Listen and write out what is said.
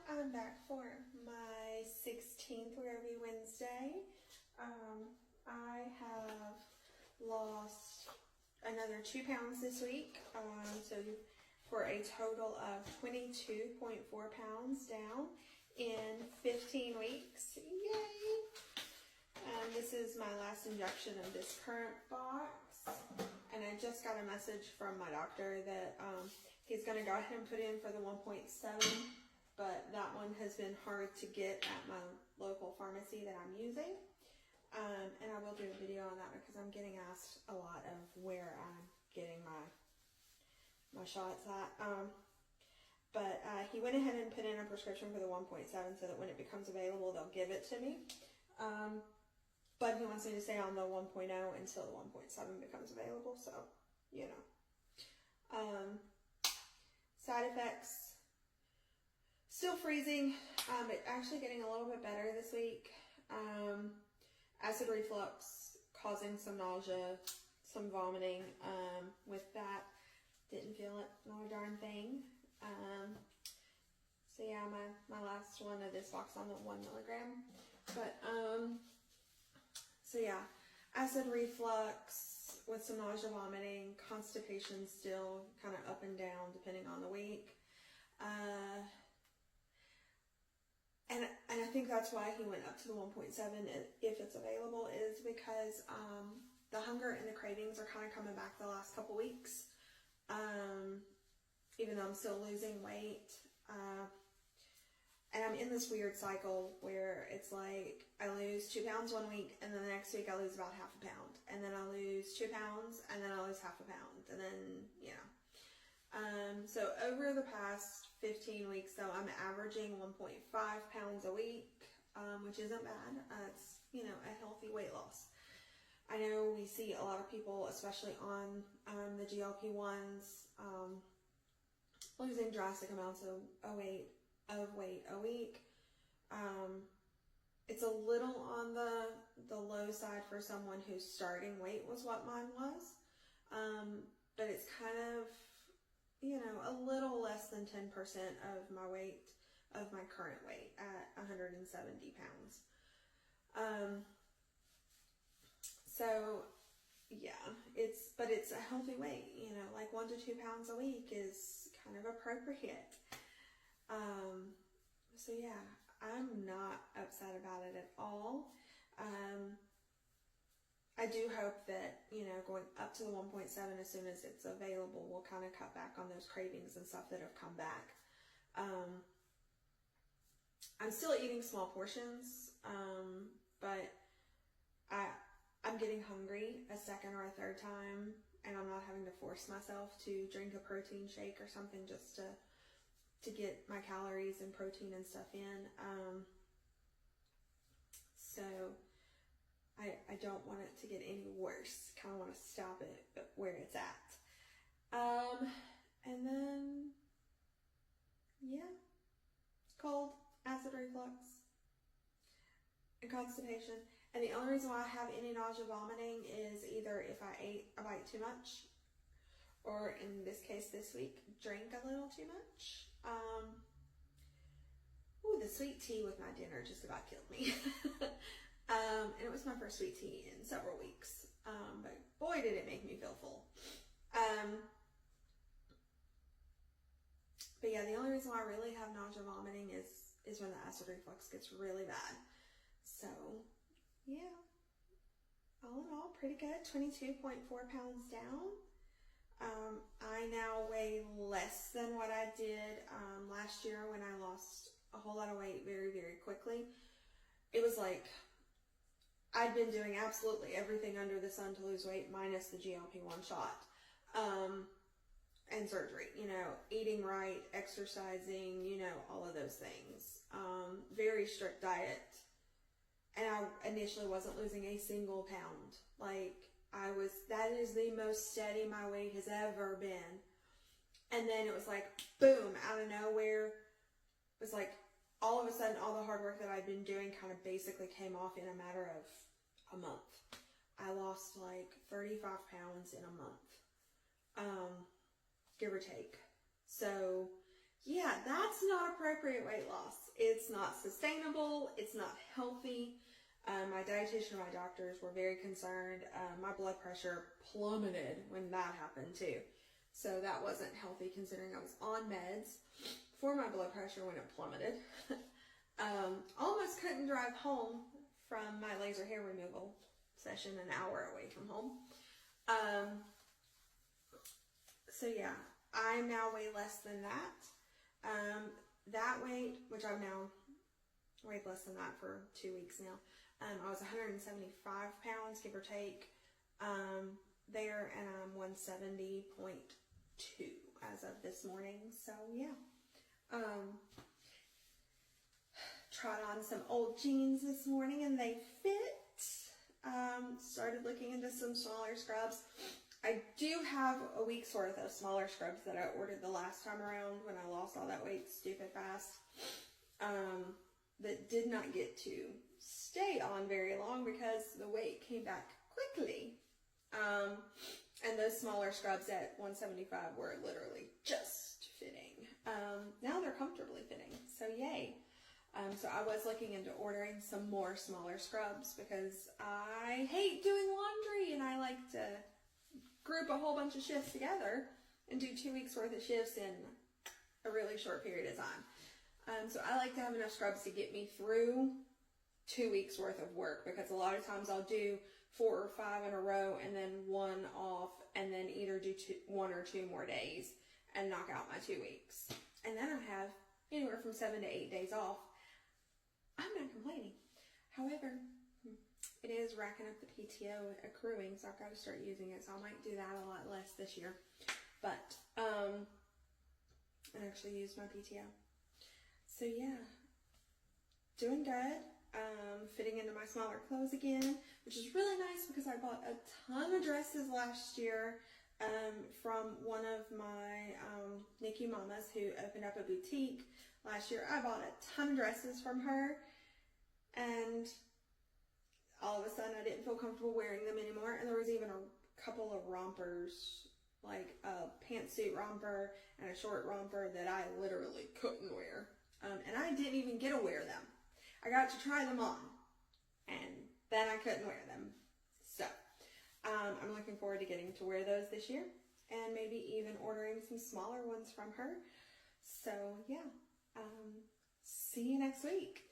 I'm back for my 16th Review Wednesday. I have lost another 2 pounds this week, so for a total of 22.4 pounds down in 15 weeks. Yay! This is my last injection of this current box, and I just got a message from my doctor that he's going to go ahead and put in for the 1.7, but that one has been hard to get at my local pharmacy that I'm using. And I will do a video on that because I'm getting asked a lot of where I'm getting my shots at. But he went ahead and put in a prescription for the 1.7 so that when it becomes available, they'll give it to me. But he wants me to stay on the 1.0 until the 1.7 becomes available, so, you know. Side effects, still freezing, but actually getting a little bit better this week. Acid reflux, causing some nausea, some vomiting. With that, didn't feel it, not a darn thing. So yeah, my last one of this box on the 1 milligram. But, so yeah, acid reflux with some nausea, vomiting, constipation still kind of up and down depending on the week. And I think that's why he went up to the 1.7 if it's available, is because the hunger and the cravings are kind of coming back the last couple weeks. Even though I'm still losing weight. And I'm in this weird cycle where it's like I lose 2 pounds one week, and then the next week I lose about half a pound. And then I lose 2 pounds, and then I lose half a pound. And then, you know. So over the past 15 weeks, though, I'm averaging 1.5 pounds a week, which isn't bad. It's, you know, a healthy weight loss. I know we see a lot of people, especially on the GLP-1s, losing drastic amounts of weight a week. It's a little on the low side for someone whose starting weight was what mine was, but it's kind of, you know, a little less than 10% of my weight, of my current weight at 170 pounds. So yeah, it's a healthy weight, you know, like 1 to 2 pounds a week is kind of appropriate. So yeah, I'm not upset about it at all. I do hope that, you know, going up to the 1.7 as soon as it's available will kind of cut back on those cravings and stuff that have come back. I'm still eating small portions, but I'm getting hungry a second or a third time, and I'm not having to force myself to drink a protein shake or something just to get my calories and protein and stuff in. So I don't want it to get any worse. Kind of want to stop it where it's at. And then, yeah, cold, acid reflux, and constipation. And the only reason why I have any nausea, vomiting is either if I ate a bite too much, or in this case this week, drank a little too much. The sweet tea with my dinner just about killed me. And it was my first sweet tea in several weeks. But boy, did it make me feel full. But yeah, the only reason why I really have nausea, vomiting is when the acid reflux gets really bad. So yeah, all in all, pretty good. 22.4 pounds down. I now weigh less than what I did last year when I lost a whole lot of weight very, very quickly. It was like I'd been doing absolutely everything under the sun to lose weight minus the GLP-1 shot and surgery. You know, eating right, exercising, you know, all of those things. Very strict diet. And I initially wasn't losing a single pound. Like, that is the most steady my weight has ever been. And then it was like, boom, out of nowhere. It was like, all of a sudden, all the hard work that I'd been doing kind of basically came off in a matter of a month. I lost like 35 pounds in a month, give or take. So yeah, that's not appropriate weight loss. It's not sustainable. It's not healthy. My dietitian and my doctors were very concerned. My blood pressure plummeted when that happened too. So that wasn't healthy considering I was on meds for my blood pressure when it plummeted. Almost couldn't drive home from my laser hair removal session an hour away from home. So yeah, I now weigh less than that. That weight, which I've now weighed less than that for 2 weeks now. I was 175 pounds, give or take, there, and I'm 170.2 as of this morning. So yeah. Tried on some old jeans this morning and they fit. Started looking into some smaller scrubs. I do have a week's worth of smaller scrubs that I ordered the last time around when I lost all that weight stupid fast. That did not get to stay on very long because the weight came back quickly. And those smaller scrubs at 175 were literally just fitting. Now they're comfortably fitting, so yay. So I was looking into ordering some more smaller scrubs because I hate doing laundry and I like to group a whole bunch of shifts together and do 2 weeks worth of shifts in a really short period of time. So I like to have enough scrubs to get me through 2 weeks worth of work, because a lot of times I'll do 4 or 5 in a row and then one off and then either do 1 or 2 more days and knock out my 2 weeks. And then I have anywhere from 7 to 8 days off. I'm not complaining. However, it is racking up the PTO accruing, so I've got to start using it. So I might do that a lot less this year. But, I actually use my PTO. So yeah, doing good. Fitting into my smaller clothes again, which is really nice because I bought a ton of dresses last year from one of my NICU mamas who opened up a boutique last year. I bought a ton of dresses from her, and all of a sudden I didn't feel comfortable wearing them anymore. And there was even a couple of rompers, like a pantsuit romper and a short romper, that I literally couldn't wear. And I didn't even get to wear them. I got to try them on, and then I couldn't wear them. So, I'm looking forward to getting to wear those this year, and maybe even ordering some smaller ones from her. So, yeah, see you next week.